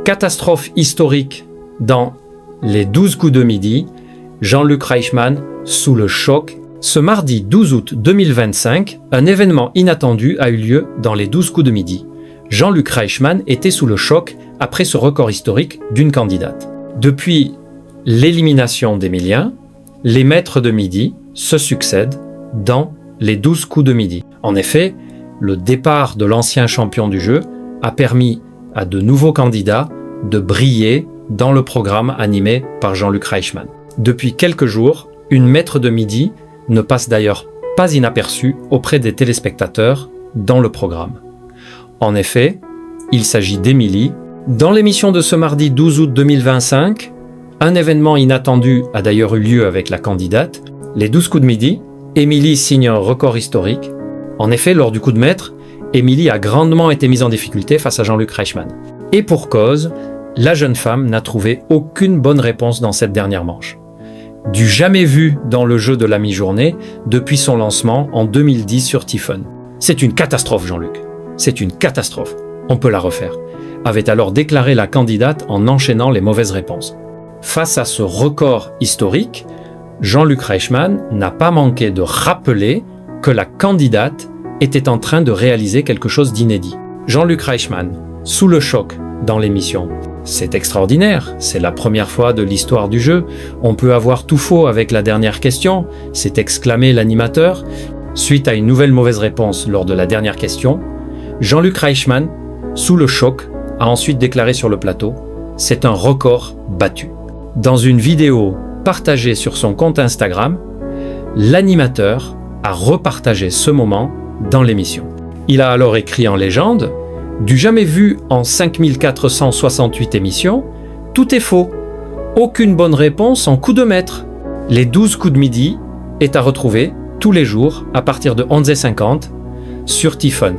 Catastrophe historique dans les 12 coups de midi, Jean-Luc Reichmann sous le choc. Ce mardi 12 août 2025, un événement inattendu a eu lieu dans les 12 coups de midi. Jean-Luc Reichmann était sous le choc après ce record historique d'une candidate. Depuis l'élimination d'Emilien, les maîtres de midi se succèdent dans les 12 coups de midi. En effet, le départ de l'ancien champion du jeu a permis à de nouveaux candidats de briller dans le programme animé par Jean-Luc Reichmann. Depuis quelques jours, une maître de midi ne passe d'ailleurs pas inaperçue auprès des téléspectateurs dans le programme. En effet, il s'agit d'Émilie. Dans l'émission de ce mardi 12 août 2025, un événement inattendu a d'ailleurs eu lieu avec la candidate. Les 12 coups de midi, Émilie signe un record historique. En effet, lors du coup de maître, Émilie a grandement été mise en difficulté face à Jean-Luc Reichmann. Et pour cause, la jeune femme n'a trouvé aucune bonne réponse dans cette dernière manche. Du jamais vu dans le jeu de la mi-journée depuis son lancement en 2010 sur Tiffen. C'est une catastrophe, Jean-Luc. C'est une catastrophe. On peut la refaire. Avait alors déclaré la candidate en enchaînant les mauvaises réponses. Face à ce record historique, Jean-Luc Reichmann n'a pas manqué de rappeler que la candidate était en train de réaliser quelque chose d'inédit. Jean-Luc Reichmann, sous le choc dans l'émission. C'est extraordinaire, c'est la première fois de l'histoire du jeu. On peut avoir tout faux avec la dernière question, s'est exclamé l'animateur. Suite à une nouvelle mauvaise réponse lors de la dernière question, Jean-Luc Reichmann, sous le choc, a ensuite déclaré sur le plateau « C'est un record battu ». Dans une vidéo partagée sur son compte Instagram, l'animateur a repartagé ce moment dans l'émission. Il a alors écrit en légende « Du jamais vu en 5468 émissions, tout est faux. Aucune bonne réponse en coup de maître. Les 12 coups de midi est à retrouver tous les jours à partir de 11h50 sur Tiffen.